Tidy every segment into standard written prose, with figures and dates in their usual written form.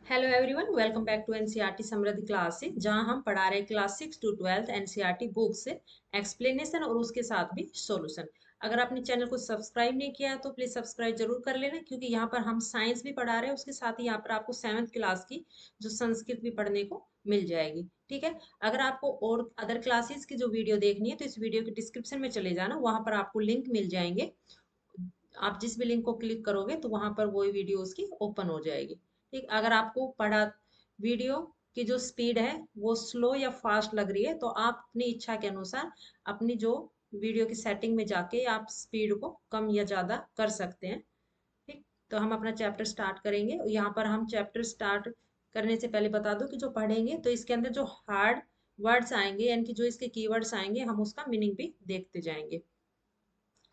Hello everyone, welcome back to NCERT Samriddhi classes, जहां हम पढ़ा रहे हैं क्लास 6 टू 12 एनसीईआरटी बुक से एक्सप्लेनेशन और उसके साथ भी सॉल्यूशन। अगर आपने चैनल को सब्सक्राइब नहीं किया है तो प्लीज सब्सक्राइब जरूर कर लेना, क्योंकि यहाँ पर हम साइंस भी पढ़ा रहे हैं, उसके साथ ही यहाँ पर आपको 7th क्लास की जो संस्कृत भी पढ़ने को मिल जाएगी। ठीक है। अगर आपको और अदर क्लासेस की जो वीडियो देखनी है तो इस वीडियो के डिस्क्रिप्शन में चले जाना, वहां पर आपको लिंक मिल जाएंगे। आप जिस भी लिंक को क्लिक करोगे तो वहां पर वही वीडियो उसकी ओपन हो जाएगी। ठीक, अगर आपको पढ़ा वीडियो की जो स्पीड है वो स्लो या फास्ट लग रही है तो आप अपनी इच्छा के अनुसार अपनी जो वीडियो की सेटिंग में जाके आप स्पीड को कम या ज्यादा कर सकते हैं। ठीक, तो हम अपना चैप्टर स्टार्ट करेंगे। यहाँ पर हम चैप्टर स्टार्ट करने से पहले बता दो कि जो पढ़ेंगे तो इसके अंदर जो हार्ड वर्ड्स आएंगे यानी कि जो इसके कीवर्ड्स आएंगे हम उसका मीनिंग भी देखते जाएंगे।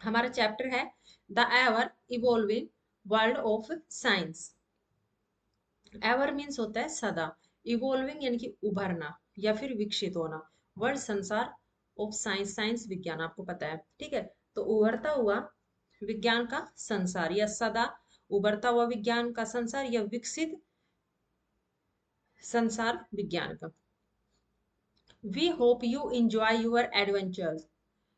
हमारा चैप्टर है the ever evolving world of science. Ever means होता है सदा, इवॉल्विंग यानी कि उभरना या फिर विकसित होना, वर्ल्ड संसार ऑफ साइंस साइंस विज्ञान आपको पता है। ठीक है, तो उभरता हुआ विज्ञान का संसार या सदा उभरता हुआ विज्ञान का संसार या विकसित संसार विज्ञान का। We hope you enjoy your adventures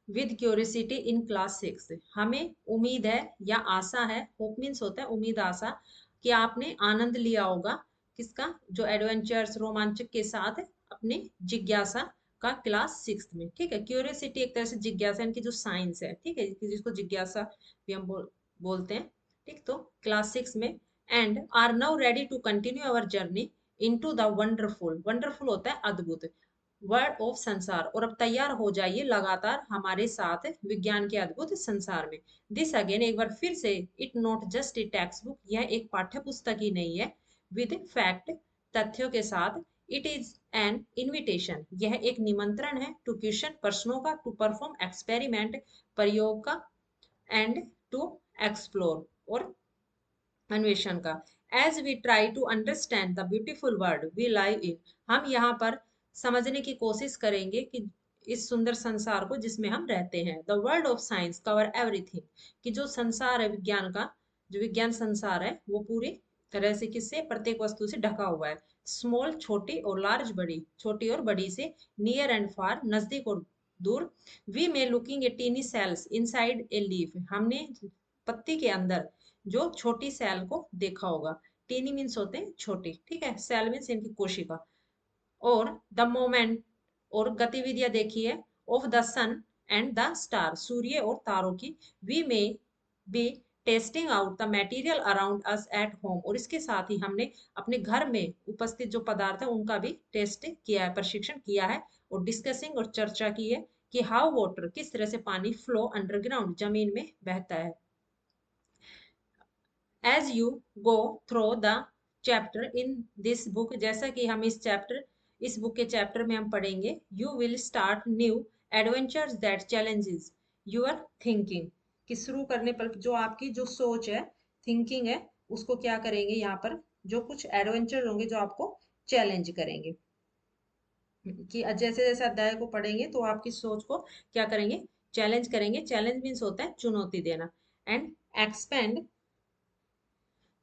with curiosity in class 6। हमें उम्मीद है या आशा है, होप मीन्स होता है उम्मीद आशा, कि आपने आनंद लिया होगा किसका, जो एडवेंचर्स रोमांचक के साथ अपने जिज्ञासा का क्लास 6 में। ठीक है, क्यूरियोसिटी एक तरह से जिज्ञासा इनकी जो साइंस है, ठीक है, जिसको जिज्ञासा भी हम बोलते हैं। ठीक, तो क्लास 6 में and are now ready to continue our journey into the wonderful, wonderful होता है अद्भुत, वर्ड ऑफ संसार, और अब तैयार हो जाइए लगातार हमारे साथ विज्ञान के अद्भुत संसार में। दिस अगेन, एक बार फिर से, it not just a text book, यह एक पाठ्य पुस्तक ही नहीं है विद फैक्ट, तथ्यों के साथ, इट इज एन इन्विटेशन, यह एक निमंत्रण है, टू क्वेश्चन, प्रश्नों का, टू परफॉर्म एक्सपेरिमेंट, प्रयोग का, एंड टू एक्सप्लोर, और अन्वेषण का, as we try to understand the beautiful world we live in. हम यहाँ पर समझने की कोशिश करेंगे कि इस सुंदर संसार को जिसमें हम रहते हैं। The world of science cover everything, कि जो संसार है विज्ञान का, जो विज्ञान संसार है वो पूरी तरह से किससे, प्रत्येक वस्तु से ढका हुआ है। स्मॉल छोटी और लार्ज बड़ी, छोटी और बड़ी से, नियर एंड फार नजदीक और दूर, we may looking a tiny cells inside a leaf, हमने पत्ती के अंदर जो छोटी सेल को देखा होगा। टीनी मीन्स होते हैं छोटी, ठीक है, सेल मीन्स इनकी कोशिका। और द मोमेंट, और गतिविधियां देखी है, of the sun and the star, सूर्य और तारों की। We may be testing out the material around us at home, और इसके साथ ही हमने अपने घर में उपस्थित जो पदार्थ है उनका भी टेस्ट किया है, प्रशिक्षण किया है, और डिस्कसिंग और चर्चा की है कि हाउ वाटर, किस तरह से पानी, फ्लो अंडरग्राउंड, जमीन में बहता है। As you go through the chapter in this book, जैसा कि हम इस बुक के चैप्टर में हम पढ़ेंगे, you will start new adventures that challenges you're thinking, कि शुरू करने पर जो आपकी जो सोच है, थिंकिंग है, उसको क्या करेंगे, यहाँ पर जो कुछ एडवेंचर होंगे जो आपको चैलेंज करेंगे। कि जैसे जैसे अध्याय को पढ़ेंगे तो आपकी सोच को क्या करेंगे, चैलेंज करेंगे। चैलेंज मीन्स होता है चुनौती देना। एंड एक्सपेंड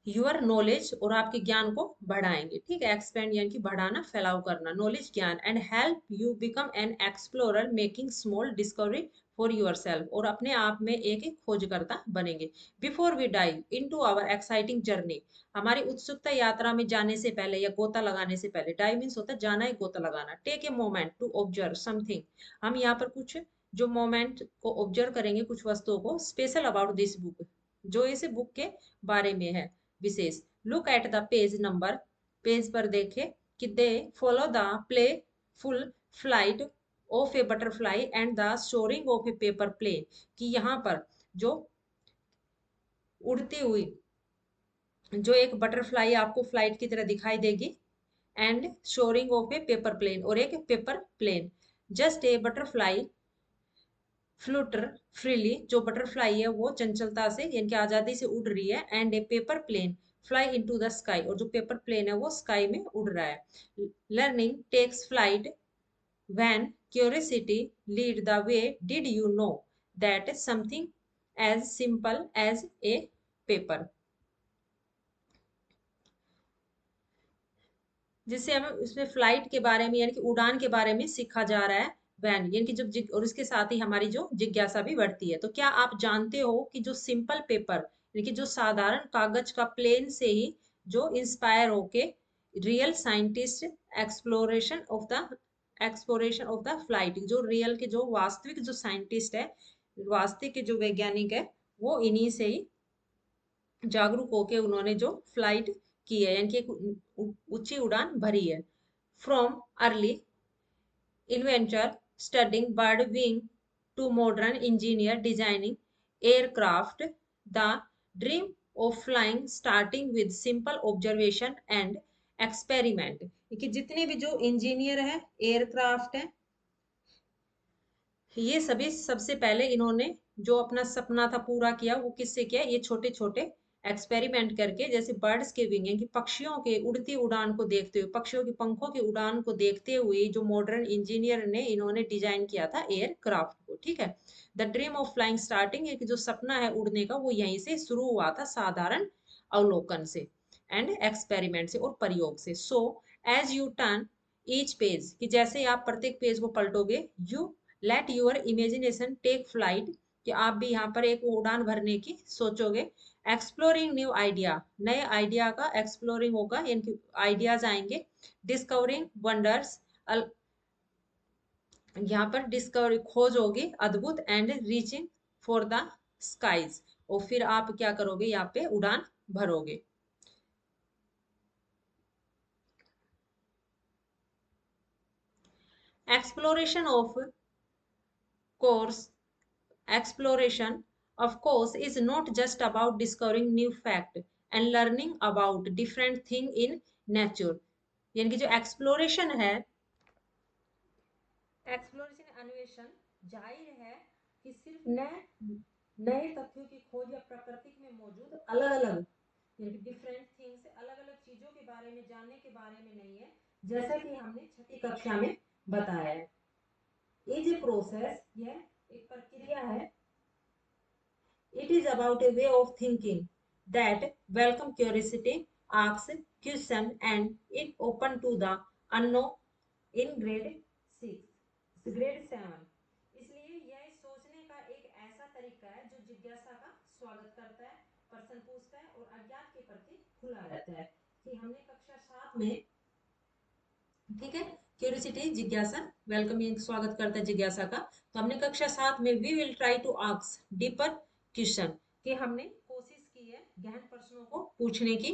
यूर नॉलेज, और आपके ज्ञान को बढ़ाएंगे। ठीक है, एक्सपेंड यानी कि बढ़ाना, फैलाव करना, नॉलेज ज्ञान। And help you become an explorer making small discovery for your self, और अपने आप में एक एक खोजकर्ता बनेंगे। Before we dive into our exciting journey, हमारी उत्सुकता यात्रा में जाने से पहले या गोता लगाने से पहले, डाइव मीन्स होता है जाना है, गोता लगाना। Take a moment to observe something, हम यहाँ पर कुछ जो मोमेंट को ऑब्जर्व करेंगे, कुछ वस्तुओं को, स्पेशल अबाउट दिस बुक, जो इस बुक के बारे में है विशेष। Look at the page number, page पर देखे कि they follow the playful flight of a butterfly and the soaring of a paper plane, कि यहाँ पर जो उड़ती हुई जो एक बटरफ्लाई आपको फ्लाइट की तरह दिखाई देगी, and soaring of a paper plane, और एक paper plane. Just a butterfly flutter freely, जो बटरफ्लाई है वो चंचलता से यानी कि आजादी से उड़ रही है। And a paper plane fly into the sky, और जो पेपर प्लेन है वो स्काई में उड़ रहा है। Learning takes flight when curiosity lead the way, did you know that something as simple as a paper. जिससे हमें उसमें फ्लाइट के बारे में यानी कि उड़ान के बारे में सीखा जा रहा है वैन यानी कि और इसके साथ ही हमारी जो जिज्ञासा भी बढ़ती है। तो क्या आप जानते हो कि जो सिंपल पेपर यानी कि जो साधारण कागज का प्लेन से ही जो इंस्पायर होके real scientist exploration of the flight, जो रियल के जो वास्तविक जो साइंटिस्ट है, वास्तविक के जो वैज्ञानिक है, वो इन्हीं से ही जागरूक होके उन्होंने जो फ्लाइट की है यानी कि एक ऊंची उड़ान भरी है। From early inventor studying bird wing to modern engineer designing aircraft, the dream of flying starting with simple observation and experiment। कि जितने भी जो इंजीनियर है, एयरक्राफ्ट है, ये सभी सबसे पहले इन्होंने जो अपना सपना था पूरा किया, वो किससे किया? ये छोटे छोटे एक्सपेरिमेंट करके, जैसे बर्ड्स के विंग की पक्षियों के उड़ती उड़ान को देखते हुए, पक्षियों के पंखों की उड़ान को देखते हुए जो मॉडर्न इंजीनियर ने इन्होंने डिजाइन किया था एयरक्राफ्ट को। ठीक है, the dream of flying starting है कि जो सपना है उड़ने का, वो यहीं से शुरू हुआ था, साधारण अवलोकन से एंड एक्सपेरिमेंट से और प्रयोग से। So as you turn each page, कि जैसे ही आप प्रत्येक पेज को पलटोगे, you let your imagination take flight, कि आप भी यहाँ पर एक उड़ान भरने की सोचोगे। एक्सप्लोरिंग न्यू आइडिया, नए आइडिया का एक्सप्लोरिंग होगा, इनके आइडियाज आएंगे। डिस्कवरिंग वंडर्स, यहाँ पर डिस्कवरी खोज होगी अद्भुत, and reaching for the skies, और फिर आप क्या करोगे? यहाँ पे उड़ान भरोगे। Exploration of course exploration, of course, is not just about discovering new fact and learning about different thing in nature। यानी कि जो एक्सप्लोरेशन है, एक्सप्लोरेशन अन्वेषण जाहिर है कि सिर्फ नए नए तथ्यों की खोज या प्रकृति में मौजूद अलग अलग यानी कि डिफरेंट थिंग्स, अलग अलग चीजों के बारे में जानने के बारे में नहीं है, जैसा कि हमने छठी कक्षा में बताया है। इज ए प्रोसेस, यह एक प्रक्रिया है। It is about a way of thinking that welcome curiosity, asks question, and it open to the unknown in grade 7। इसलिए यह सोचने का एक ऐसा तरीका है जो जिज्ञासा का स्वागत करता है, प्रश्न पूछता है और अज्ञात के प्रति खुला रहता है। कि हमने कक्षा 7 में, ठीक है, क्यूरियोसिटी जिज्ञासा, वेलकमिंग स्वागत करता है जिज्ञासा का। तो हमने कक्षा 7 में we will try to ask deeper question, कि हमने कोशिश की है गहन प्रश्नों को पूछने की।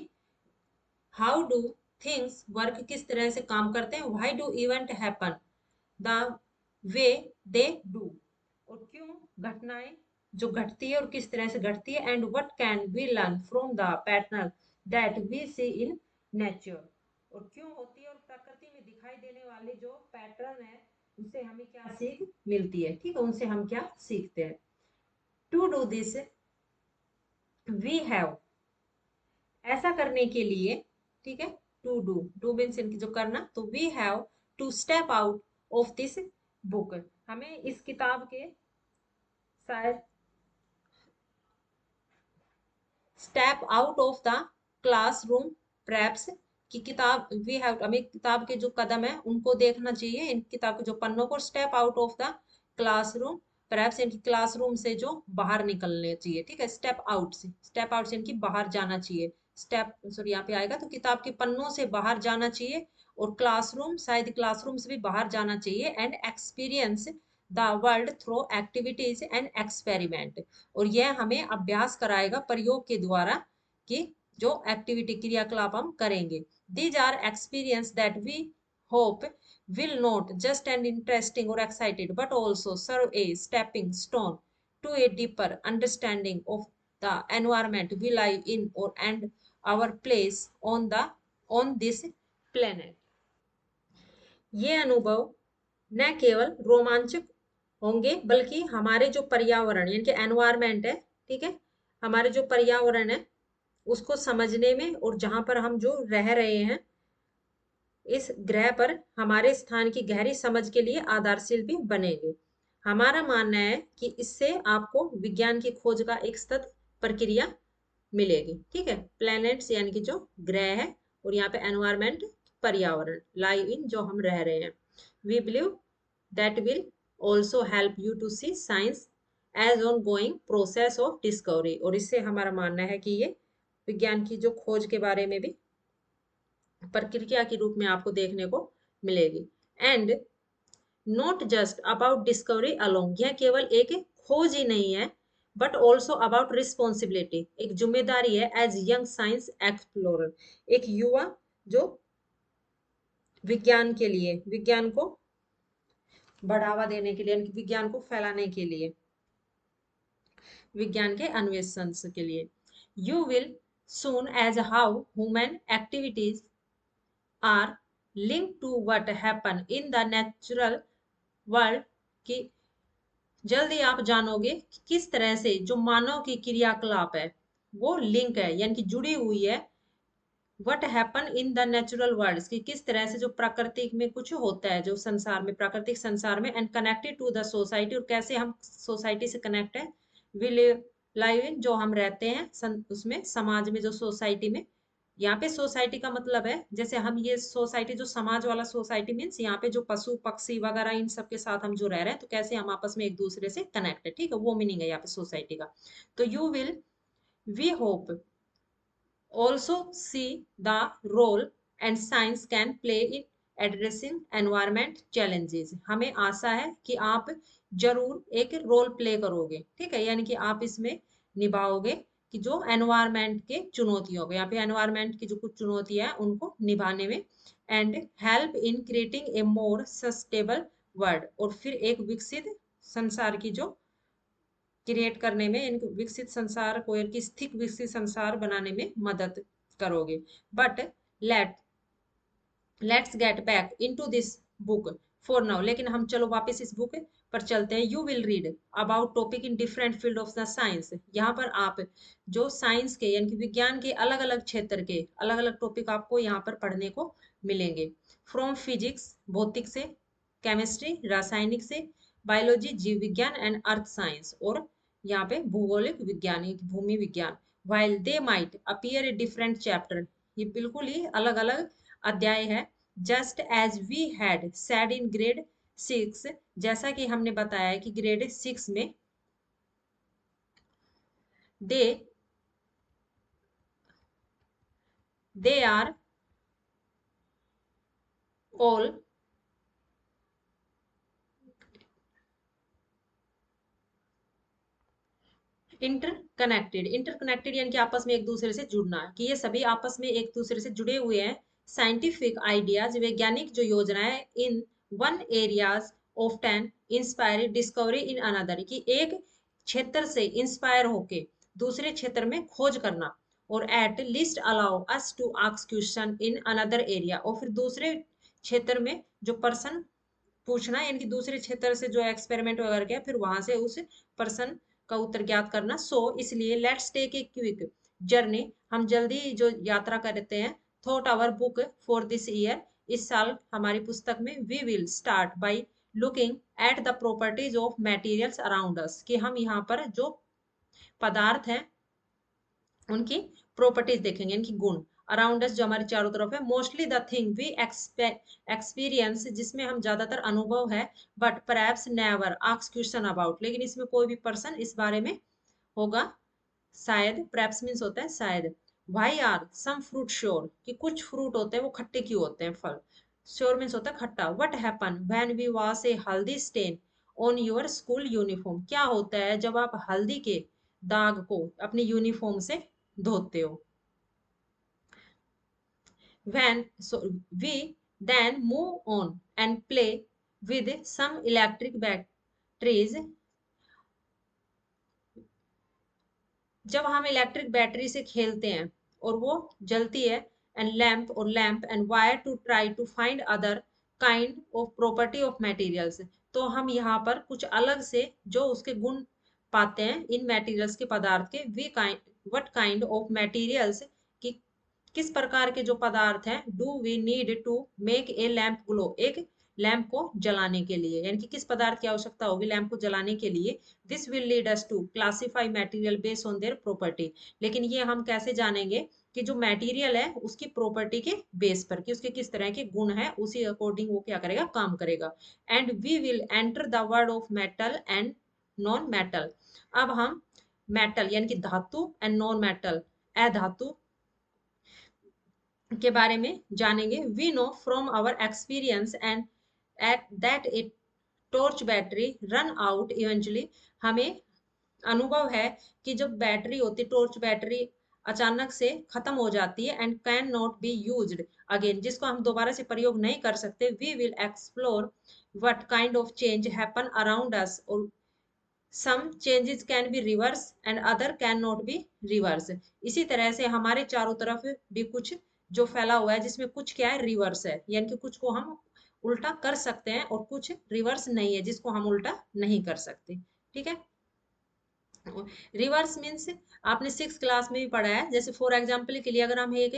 हाउ डू थिंग्स वर्क, किस तरह से काम करते हैं। Why do event happen the way they do, और क्यों घटनाएं जो घटती है और किस तरह से घटती है। And what can we learn from the pattern that we see in nature, और क्यों होती है और प्रकृति में दिखाई देने वाले जो पैटर्न है, उससे हमें क्या सीख मिलती है। ठीक है, उनसे हम क्या सीखते हैं। To do this we have, ऐसा करने के लिए, ठीक है, टू डू, डू मीन्स इनकी जो करना, तो we have to step out of this book, हमें इस किताब के शायद step out of the classroom perhaps, की किताब वी हैव, हमें किताब के जो कदम है उनको देखना चाहिए, इन किताब के जो पन्नों को। Step out of the classroom perhaps, इनकी क्लासरूम से जो बाहर निकलने चाहिए। ठीक है, स्टेप आउट से, स्टेप आउट से इनकी बाहर जाना चाहिए। स्टेप, सॉरी यहाँ पे आएगा, तो किताब के पन्नों से बाहर जाना चाहिए, और क्लासरूम, शायद क्लासरूम से भी बाहर जाना चाहिए। And experience the world through activities and experiment, और यह हमें अभ्यास कराएगा प्रयोग के द्वारा, कि जो एक्टिविटी क्रियाकलाप हम करेंगे। These are experience that we hope will not just an interesting or excited but also serve a stepping stone to a deeper understanding of the environment we live in or and our place on this planet। ये अनुभव न केवल रोमांचक होंगे, बल्कि हमारे जो पर्यावरण यानी कि एनवायरमेंट है, ठीक है, हमारे जो पर्यावरण है उसको समझने में, और जहां पर हम जो रह रहे हैं इस ग्रह पर, हमारे स्थान की गहरी समझ के लिए आधारशिल भी बनेंगे। हमारा मानना है कि इससे आपको विज्ञान की खोज का एक सतत प्रक्रिया मिलेगी। ठीक है, प्लैनेट्स यानी कि जो ग्रह है, और यहाँ पे एनवायरमेंट पर्यावरण, लाइव इन जो हम रह रहे हैं। We believe that will also help you to see science as ongoing process of discovery, और इससे हमारा मानना है कि ये विज्ञान की जो खोज के बारे में भी प्रक्रिया के रूप में आपको देखने को मिलेगी। And not just about discovery along, यह केवल एक खोज ही नहीं है, बट ऑल्सो अबाउट रिस्पॉन्सिबिलिटी, एक जिम्मेदारी है एज यंग साइंस एक्सप्लोरर, एक युवा जो विज्ञान के लिए, विज्ञान को बढ़ावा देने के लिए, विज्ञान को फैलाने के लिए, विज्ञान के अन्वेषण के लिए। You will soon as how human activities are linked to what happen in the natural world, की जल्दी आप जानोगे कि किस तरह से जो मानव की क्रियाकलाप है वो लिंक है, यानी कि जुड़ी हुई है what happen in the natural world, कि किस तरह से जो प्राकृतिक में कुछ होता है, जो संसार में, प्राकृतिक संसार में, and connected to the society, और कैसे हम सोसाइटी से कनेक्ट है। वी लिव लाइव इन जो हम रहते हैं उसमें, समाज में, जो सोसाइटी में। यहाँ पे सोसाइटी का मतलब है जैसे हम ये सोसाइटी जो समाज वाला सोसाइटी मीन्स यहाँ पे जो पशु पक्षी वगैरह इन सब के साथ हम जो रह रहे हैं, तो कैसे हम आपस में एक दूसरे से कनेक्ट है, ठीक है, वो मीनिंग है यहाँ पे सोसाइटी का। तो you will, we hope also see the role and science can play in addressing environment challenges, हमें आशा है कि आप जरूर एक रोल प्ले करोगे, ठीक है, यानी कि आप इसमें निभाओगे कि जो एनवायरमेंट के चुनौतियों को, यहाँ पे एनवायरमेंट की जो कुछ चुनौतियां हैं उनको निभाने में, and help in creating a more sustainable world, और फिर एक विकसित संसार की जो क्रिएट करने में, इनको विकसित संसार को, एक स्थिर विकसित संसार बनाने में मदद करोगे। But let let's get back into this book for now, लेकिन हम चलो वापस इस बुक पर चलते हैं। You will read about topic in different field of the science, यहाँ पर आप जो साइंस के यानी कि विज्ञान के अलग अलग क्षेत्र के अलग अलग टॉपिक आपको यहाँ पर पढ़ने को मिलेंगे। फ्रॉम फिजिक्स भौतिक से, केमिस्ट्री रासायनिक से, बायोलॉजी जीव विज्ञान एंड अर्थ साइंस, और यहाँ पे भूगोलिक विज्ञान भूमि विज्ञान। While they might appear a different chapter, ये बिल्कुल ही अलग अलग अध्याय है। Just as we had said in grade 6, जैसा कि हमने बताया कि ग्रेड 6 में दे आर ऑल इंटरकनेक्टेड यानी कि आपस में एक दूसरे से जुड़ना, कि ये सभी आपस में एक दूसरे से जुड़े हुए हैं। साइंटिफिक आइडियाज वैज्ञानिक जो योजनाएं in one areas of ten inspire discovery in another, कि एक क्षेत्र से इंस्पायर होके दूसरे क्षेत्र में खोज करना, और at least allow us to ask question in another area, और फिर दूसरे क्षेत्र में जो पर्सन पूछना, यानी कि दूसरे क्षेत्र से जो एक्सपेरिमेंट वगैरह किया फिर वहां से उस पर्सन का उत्तर ज्ञात करना। सो इसलिए let's take a quick journey, हम जल्दी जो यात्रा करते हैं, thought our book for this year, इस साल हमारी पुस्तक में, we will start by looking at the properties of materials around us, कि हम यहाँ पर जो पदार्थ हैं उनकी प्रॉपर्टीज देखेंगे, इनकी गुण, अराउंड अस जो हमारे चारों तरफ है, mostly the thing we experience, जिसमें हम ज्यादातर अनुभव है, but perhaps never ask question about, लेकिन इसमें कोई भी पर्सन इस बारे में होगा शायद, परहैप्स मींस होता है शायद। Why are some fruit sour, कि कुछ फ्रूट होते हैं वो खट्टे क्यों होते हैं, फल। श्योर मींस होता है खट्टा। What happen when we wash a haldi stain on your school uniform, क्या होता है जब आप हल्दी के दाग को अपनी यूनिफॉर्म से धोते हो। When so we then move on and play with some electric batteries, जब हम इलेक्ट्रिक बैटरी से खेलते हैं और वो जलती है, and lamp and wire to try to find other kind of property of materials, तो हम यहाँ पर कुछ अलग से जो उसके गुण पाते हैं इन मटेरियल्स के, पदार्थ के। We kind what kind of materials, कि किस प्रकार के जो पदार्थ हैं, do we need to make a lamp glow, एक लैंप को जलाने के लिए, यानी कि किस पदार्थ की आवश्यकता होगी लैंप को जलाने के लिए। This will lead us to classify material based on their property, लेकिन ये हम कैसे जानेंगे, कि जो मटेरियल है उसकी प्रॉपर्टी के बेस पर, कि उसके किस तरह के गुण है, उसी अकॉर्डिंग वो क्या करेगा, काम करेगा। And we will enter the word of metal and non metal. अब हम मेटल यानी कि धातु एंड नॉन मेटल अधातु के बारे में जानेंगे। We know from our experience and at that it torch battery run out eventually. हमें अनुभव है कि जब बैटरी होती, टॉर्च बैटरी अचानक से खत्म हो जाती है and can not be used again, जिसको हम दोबारा से प्रयोग नहीं कर सकते। We will explore what kind of change happen around us, और some changes can be reverse and other can not be reverse. इसी तरह से हमारे चारों तरफ भी कुछ जो फैला हुआ है जिसमें कुछ क्या है, रिवर्स है, यानी कि कुछ को हम उल्टा कर सकते हैं और कुछ रिवर्स नहीं है जिसको हम उल्टा नहीं कर सकते। ठीक है, रिवर्स मीन्स आपने सिक्स क्लास में भी पढ़ा है। जैसे फॉर एग्जाम्पल के लिए अगर हम एक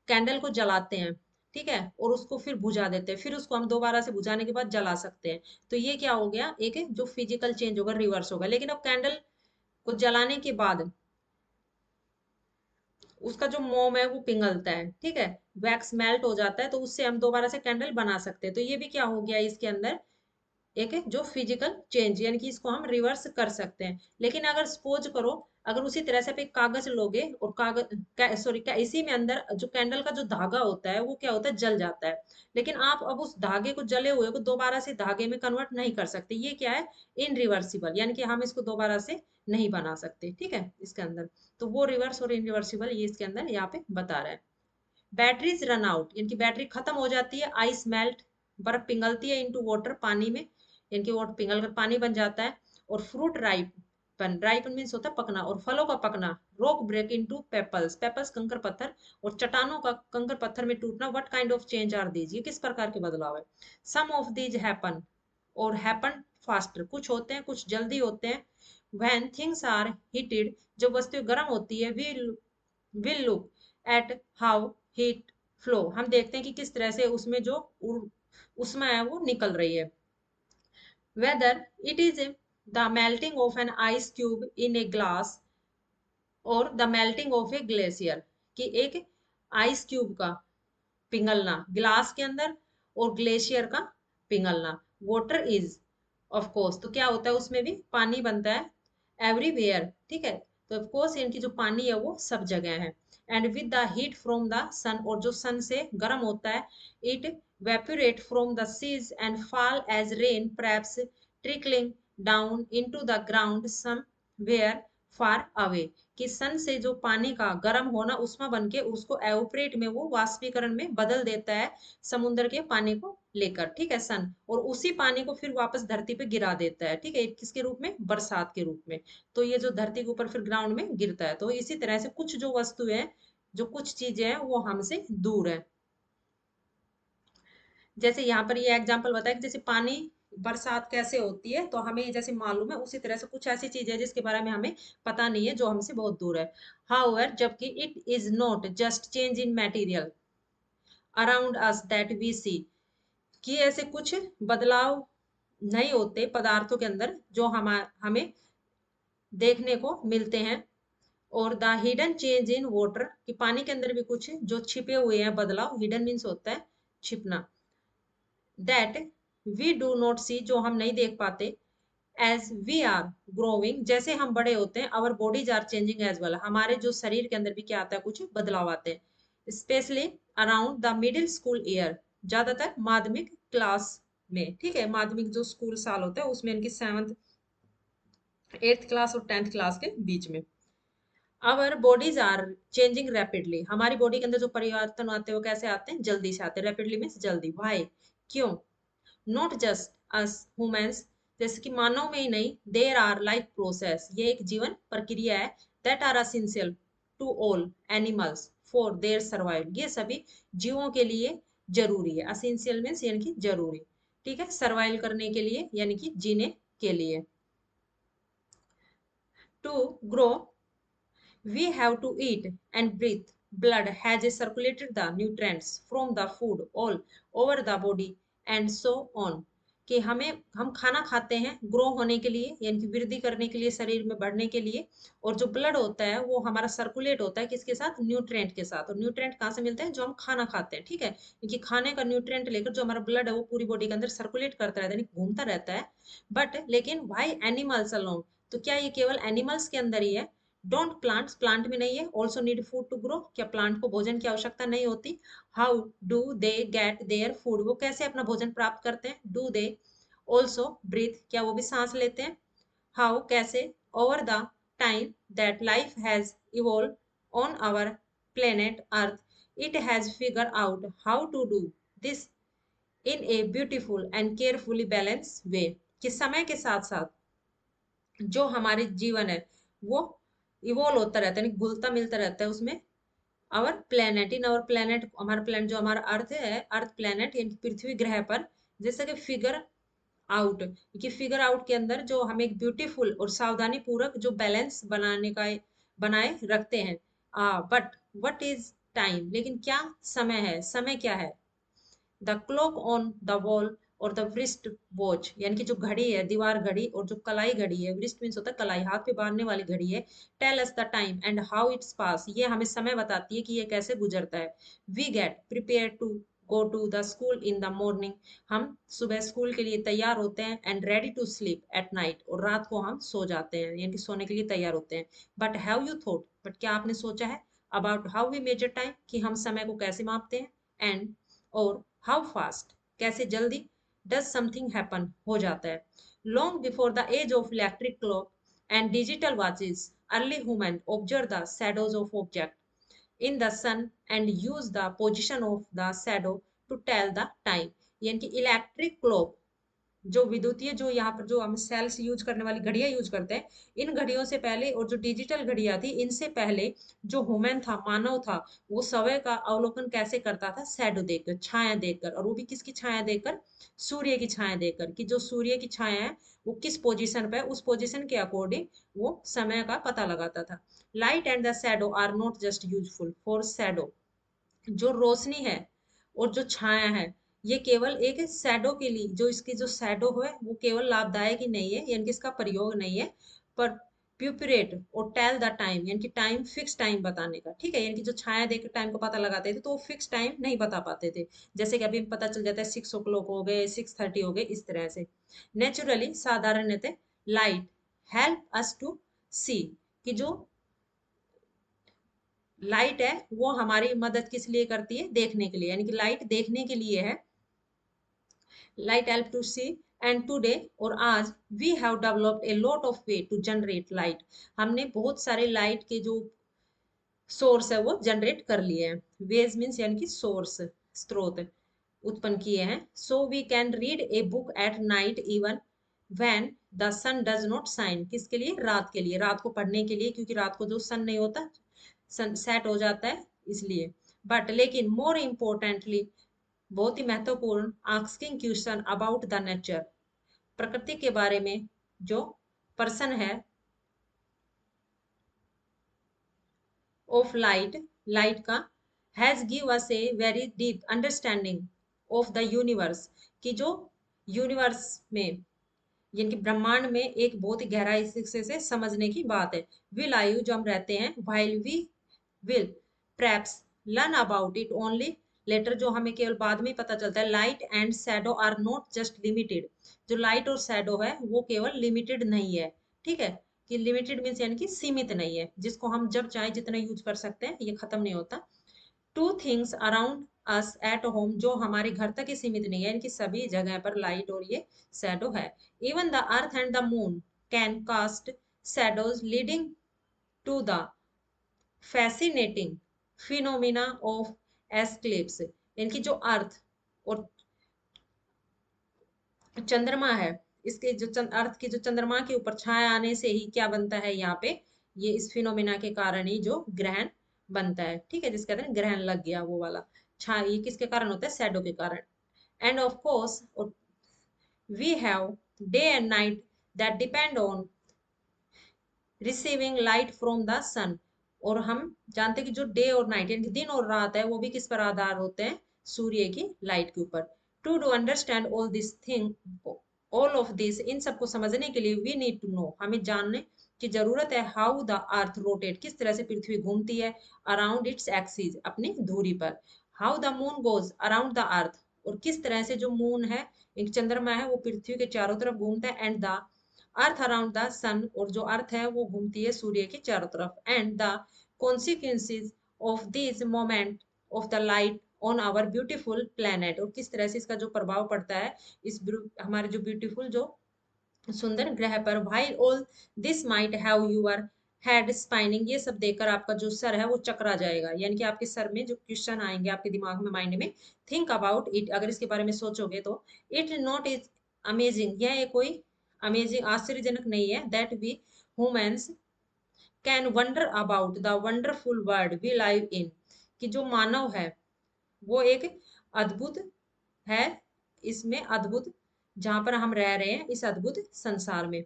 कैंडल को जलाते हैं, ठीक है, और उसको फिर बुझा देते हैं, फिर उसको हम दोबारा से बुझाने के बाद जला सकते हैं, तो ये क्या हो गया, एक जो फिजिकल चेंज होगा, रिवर्स होगा। लेकिन अब कैंडल को जलाने के बाद उसका जो मोम है वो पिघलता है, ठीक है, वैक्स मेल्ट हो जाता है, तो उससे हम दोबारा से कैंडल बना सकते हैं। तो ये भी क्या हो गया इसके अंदर, एक है जो फिजिकल चेंज, यानी कि इसको हम रिवर्स कर सकते हैं। लेकिन अगर सपोज करो, अगर उसी तरह से आप एक कागज लोगे और कागज सॉरी इसी में अंदर जो कैंडल का जो धागा होता है वो क्या होता है, जल जाता है। लेकिन आप अब उस धागे को, जले हुए को दोबारा से धागे में कन्वर्ट नहीं कर सकते। ये क्या है, इनरिवर्सिबल, यानी कि हम इसको दोबारा से नहीं बना सकते। ठीक है, इसके अंदर तो वो रिवर्स और इनरिवर्सिबल ये इसके अंदर यहाँ पे बता रहा है। बैटरीज रन आउट, यानी कि बैटरी खत्म हो जाती है। आइस मेल्ट, बर्फ पिघलती है, इनटू वाटर, पानी में, यानी कि वाटर पिघल कर पानी बन जाता है। और फ्रूट राइपन, राइपन मीन्स होता है पकना, और फलों का पकना। Rock break into pebbles, pebbles कंकर पत्थर, और चट्टानों का कंकर पत्थर में टूटना। What kind of change are these, ये किस प्रकार के बदलाव है। सम ऑफ दीज हैपन, और हैपन फास्टर, कुछ होते हैं कुछ जल्दी होते हैं। व्हेन थिंग्स आर हीटेड, जब वस्तु गर्म होती है। Will look at how heat flow, हम देखते हैं कि किस तरह से उसमें जो उष्मा है वो निकल रही है। Whether it is the melting of an ice cube in a glass और the melting of a glacier, कि एक आइस क्यूब का पिघलना ग्लास के अंदर और ग्लेशियर का पिघलना। वाटर इज ऑफ कोर्स, तो क्या होता है उसमें भी पानी बनता है। एवरीवेयर, ठीक है, तो ऑफ कोर्स इनकी जो पानी है वो सब जगह है। And with the heat from the sun, और जो सन से गर्म होता है। It evaporates from the seas and fall as rain, perhaps trickling down into the ground somewhere far away, कि सन से जो पानी का गर्म होना उष्मा बन के उसको एवोपरेट में, वो वाष्पीकरण में बदल देता है समुद्र के पानी को लेकर, ठीक है, सन, और उसी पानी को फिर वापस धरती पे गिरा देता है, ठीक है, किसके रूप में, बरसात के रूप में। तो ये जो धरती के ऊपर फिर ग्राउंड में गिरता है। तो इसी तरह से कुछ जो वस्तु है, जो कुछ चीजें हैं वो हमसे दूर है। जैसे यहाँ पर ये एग्जांपल बताया कि जैसे पानी, बरसात कैसे होती है तो हमें जैसे मालूम है, उसी तरह से कुछ ऐसी चीजें जिसके बारे में हमें पता नहीं है, जो हमसे बहुत दूर है। हाउएवर, जबकि it is not just change in material around us that we see, कि ऐसे कुछ बदलाव नहीं होते पदार्थों के अंदर जो हमें देखने को मिलते हैं। और the hidden change in water, कि पानी के अंदर भी कुछ जो छिपे हुए हैं बदलाव, हिडन मीन्स होता है छिपना। दैट वी डू नॉट सी, जो हम नहीं देख पाते। एज वी आर ग्रोइंग, जैसे हम बड़े होते हैं। Our bodies are changing as well, हमारे जो शरीर के अंदर भी क्या आता है, कुछ बदलाव आते हैं। Specially around the middle school year, ज्यादातर माध्यमिक क्लास में, ठीक है, माध्यमिक जो स्कूल साल होता है उसमें, इनकी सेवंथ, एट्थ क्लास और टेंथ क्लास के बीच में। Our bodies are changing rapidly, हमारी बॉडी के अंदर जो परिवर्तन आते हैं वो कैसे आते हैं, जल्दी से आते हैं। रैपिडली मीन्स जल्दी। वाई, क्यों। नॉट जस्ट अस ह्यूमंस, जैसे कि मानव में ही नहीं। देर आर लाइफ प्रोसेस, ये एक जीवन प्रक्रिया है। That are essential to all animals for their survival, ये सभी जीवों के लिए जरूरी है। असेंशियल मीन्स यानी कि जरूरी, ठीक है, सर्वाइव करने के लिए, यानी कि जीने के लिए। To grow we have to eat and breathe. Blood has circulated the nutrients from the food all over the body and so on. कि हम खाना खाते हैं ग्रो होने के लिए, यानी कि वृद्धि करने के लिए, शरीर में बढ़ने के लिए। और जो ब्लड होता है वो हमारा सर्कुलेट होता है किसके साथ? न्यूट्रिएंट के साथ। और न्यूट्रिएंट कहाँ से मिलते हैं? जो हम खाना खाते हैं, ठीक है। क्योंकि खाने का न्यूट्रिएंट लेकर जो हमारा ब्लड है वो पूरी बॉडी के अंदर सर्कुलेट करता रहता है, यानी घूमता रहता है। बट लेकिन वाई एनिमल्स अलोन, तो क्या ये केवल एनिमल्स के अंदर ही है? डोंट प्लांट्स, प्लांट में नहीं है। Also need food to grow, क्या प्लांट को भोजन की आवश्यकता नहीं होती? How do they get their food, वो कैसे अपना भोजन प्राप्त करते हैं? डू दे ऑल्सो ब्रीथ, क्या वो भी सांस लेते हैं? हाउ, कैसे? Over the time that life has evolve on our planet Earth, it has figure out how to do this in a beautiful and carefully balance way, कि समय के साथ साथ जो हमारे जीवन है वो इवोल्व होता रहता है, यानी घुलता मिलता रहता है उसमें। Our planet, in our planet, हमारा प्लेनेट जो हमारा अर्थ है, अर्थ प्लेनेट यानी पृथ्वी ग्रह पर, जैसे कि फिगर आउट, कि फिगर आउट के अंदर जो हम एक ब्यूटीफुल और सावधानी पूर्वक जो बैलेंस बनाने का बनाए रखते हैं। बट व्हाट इज टाइम, लेकिन क्या समय है? समय क्या है? The clock on the wall और द wrist वॉच, यानी कि जो घड़ी है, दीवार घड़ी, और जो कलाई घड़ी है, wrist मीन्स होता है कलाई, हाथ पे बांधने वाली घड़ी है। Tell us the time and how it's pass, ये हमें समय बताती है कि ये कैसे गुजरता है। We get prepare to go to the school in the morning, हम सुबह स्कूल के लिए तैयार होते हैं। And ready to sleep at night, और रात को हम सो जाते हैं, यानी कि सोने के लिए तैयार होते हैं। But have you thought, but क्या आपने सोचा है? About how we measure time, कि हम समय को कैसे मापते हैं। एंड और हाउ फास्ट, कैसे जल्दी। डज समथिंग हैपन, हो जाता है। Long before the age of electric clock and digital watches, early human observe the shadows of object in the sun and use the position of the shadow to tell the time, यानी कि electric clock, जो विद्युतीय, जो यहाँ पर जो हम sales use करने वाली घड़ियां यूज करते हैं, इन घड़ियों से पहले, और जो डिजिटल घड़ियां थी इनसे पहले, जो ह्यूमन था, मानव था, वो समय का अवलोकन कैसे करता था? शैडो देखकर, छाया देखकर। और वो भी किसकी छाया देखकर? सूर्य की छाया देखकर, कि जो सूर्य की छाया है वो किस पोजीशन पे है, उस पोजीशन के अकॉर्डिंग वो समय का पता लगाता था। Light and the shadow are not just useful for shadow, जो रोशनी है और जो छाया है, ये केवल एक शैडो के लिए, जो इसकी जो शैडो है वो केवल लाभदायक ही नहीं है, यानी कि इसका प्रयोग नहीं है, पर प्यूपरेट और टेल द टाइम, यानी कि टाइम, फिक्स टाइम बताने का, ठीक है। यानी कि जो छाया देकर टाइम को पता लगाते थे तो वो फिक्स टाइम नहीं बता पाते थे, जैसे कि अभी पता चल जाता है 6 o'clock हो गए, 6:30 हो गए, इस तरह से। नेचुरली, साधारणतः, लाइट हेल्प अस टू सी, कि जो लाइट है वो हमारी मदद किस लिए करती है? देखने के लिए, यानी कि लाइट देखने के लिए है। Light help to see, and today, और आज, we have developed a lot of way to generate light, हमने बहुत सारे लाइट के जो सोर्स है वो जनरेट कर लिए हैं। वेज मीन्स यानी कि सोर्स, स्रोत उत्पन्न किए हैं। So we can read a book at night even when the sun does not shine, किसके लिए? रात के लिए, रात को पढ़ने के लिए, क्योंकि रात को जो सन नहीं होता, सन सेट हो जाता है, इसलिए। बट लेकिन मोर इम्पोर्टेंटली, बहुत ही महत्वपूर्ण, asking question about the nature, प्रकृति के बारे में जो पर्सन है, ऑफ लाइट, लाइट का, has give us a very deep understanding of the universe, कि जो यूनिवर्स में, यानी कि ब्रह्मांड में, एक बहुत ही गहराई से समझने की बात है। विल आयु, जो हम रहते हैं, while we will perhaps learn about it only later, जो हमें केवल बाद में पता चलता है। Light and shadow are not just limited, जो लाइट और शैडो है वो केवल लिमिटेड नहीं है, ठीक है। कि लिमिटेड मीन्स यानी कि सीमित नहीं है, जिसको हम जब चाहे जितना यूज कर सकते हैं, ये खत्म नहीं होता। Two things around us at home, जो हमारे घर तक ही सीमित नहीं है, यानी कि सभी जगह पर लाइट और ये शैडो है। Even the earth and the moon can cast shadows leading to the fascinating phenomena of eclipse, यानी कि जो अर्थ और चंद्रमा है, इसके जो अर्थ की जो चंद्रमा के ऊपर छाया आने से ही क्या बनता है यहाँ पे? ये इस फिनोमिना के कारण ही जो ग्रहण बनता है, ठीक है, जिसके कहते हैं ग्रहण लग गया वो वाला। छा ये किसके कारण होता है? शैडो के कारण। And of course we have day and night that depend on receiving light from the sun, और हम जानते हैं कि जो डे और नाइट, यानी कि दिन और रात है, वो भी किस पर आधार होते हैं? सूर्य की लाइट के ऊपर। To do understand all this thing, all of this, इन सबको समझने के लिए वी नीड टू नो, हमें जानने की जरूरत है, हाउ द अर्थ रोटेट, किस तरह से पृथ्वी घूमती है, अराउंड इट्स एक्सिस, अपनी धुरी पर, how the moon goes around the earth, और किस तरह से जो मून है, एक चंद्रमा है, वो पृथ्वी के चारों तरफ घूमता है, and the earth around the sun, और जो अर्थ है वो घूमती है सूर्य के चारों तरफ, and the consequences of this moment of the light on our beautiful planet, और किस तरह से इसका जो प्रभाव पड़ता है इस हमारे जो ब्यूटीफुल जो सुंदर ग्रह पर, while all this might have your head spinning, ये सब देखकर आपका जो सर है वो चकरा जाएगा, यानी कि आपके सर में जो क्वेश्चन आएंगे आपके दिमाग में, माइंड में, थिंक अबाउट इट, अगर इसके बारे में सोचोगे तो, इट नॉट इज अमेजिंग, यह कोई अमेजिंग आश्चर्यजनक नहीं है, that we humans can wonder about the wonderful world we live in, कि जो मानव है वो एक अद्भुत है, इसमें अद्भुत, जहां पर हम रह रहे हैं इस अद्भुत संसार में।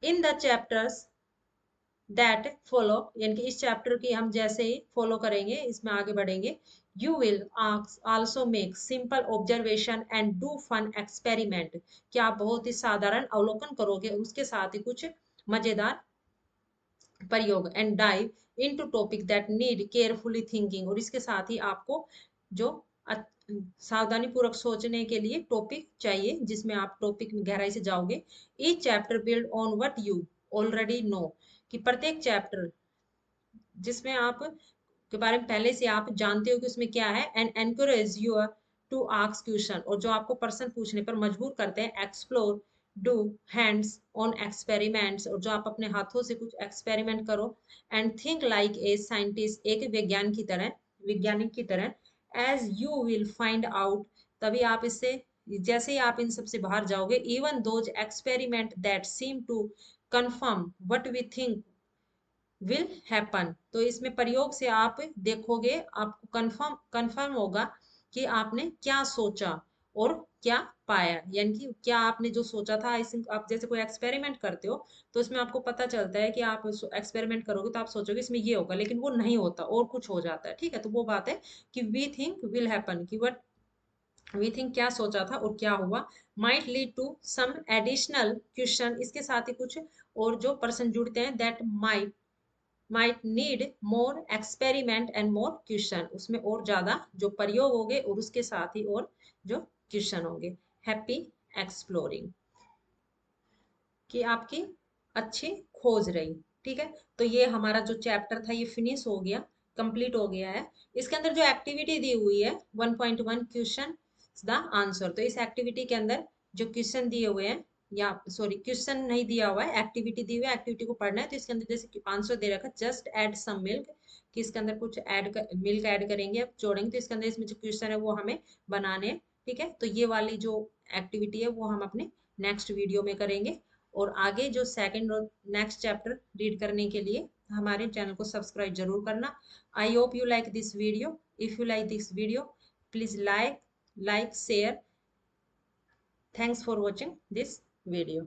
In the chapters that follow, यानी कि इस चैप्टर की हम जैसे ही फॉलो करेंगे, इसमें आगे बढ़ेंगे, you will also make simple observation and do fun experiment, कि आप बहुत ही साधारण अवलोकन करोगे, उसके साथ ही कुछ मजेदार प्रयोग, and dive into topic that need carefully thinking, और इसके साथ ही आपको जो सावधानी पूर्वक सोचने के लिए टॉपिक चाहिए, जिसमें आप टॉपिक में गहराई से जाओगे। Each chapter build on what you already know, कि प्रत्येक चैप्टर जिसमें आप के बारे में पहले से आप जानते हो कि उसमें क्या है, and encourage you to ask question, और जो आपको प्रश्न पूछने पर मजबूर करते हैं, explore, do hands on experiments, और जो आप अपने हाथों से कुछ एक्सपेरिमेंट करो, and think like a scientist, एक वैज्ञानिक की तरह, वैज्ञानिक की तरह, as you will find out, तभी आप इससे, जैसे ही आप इन सब से बाहर जाओगे, even those experiment that seem to confirm what we think will happen, तो इसमें प्रयोग से आप देखोगे, आपको कंफर्म होगा कि आपने क्या सोचा और क्या पाया, यानी कि क्या आपने जो सोचा था, आप जैसे कोई एक्सपेरिमेंट करते हो तो इसमें आपको पता चलता है कि आप एक्सपेरिमेंट करोगे तो आप सोचोगे इसमें ये होगा, लेकिन वो नहीं होता और कुछ हो जाता है, ठीक है, तो वो बात है कि वी थिंक विल हैपन, कि वट वी थिंक क्या सोचा था और क्या हुआ, might lead to some additional question, इसके साथ ही कुछ और जो प्रश्न जुड़ते हैं, that might need more experiment and more question, उसमें और ज्यादा जो प्रयोग होंगे और उसके साथ ही और जो क्वेश्चन होंगे। हैप्पी एक्सप्लोरिंग, कि आपकी अच्छी खोज रही, ठीक है, तो ये हमारा जो चैप्टर था ये फिनिश हो गया, कंप्लीट हो गया है। इसके अंदर जो एक्टिविटी दी हुई है 1.1 क्वेश्चन द आंसर, तो इस एक्टिविटी के अंदर जो क्वेश्चन दिए हुए हैं, या सॉरी क्वेश्चन नहीं दिया हुआ है, एक्टिविटी दी हुई है, एक्टिविटी को पढ़ना है, तो इसके अंदर जैसे आंसर दे रखा है, जस्ट ऐड सम मिल्क, कि इसके अंदर कुछ मिल्क ऐड करेंगे, अब जोड़ेंगे, तो इसके अंदर इसमें जो क्वेश्चन है वो हमें बनाने हैं, ठीक है, तो ये वाली जो एक्टिविटी है वो हम अपने नेक्स्ट वीडियो में करेंगे, और आगे जो सेकंड और नेक्स्ट चैप्टर रीड करने के लिए हमारे चैनल को सब्सक्राइब जरूर करना। I hope you like this video, if you like this video please like share, thanks for watching this video.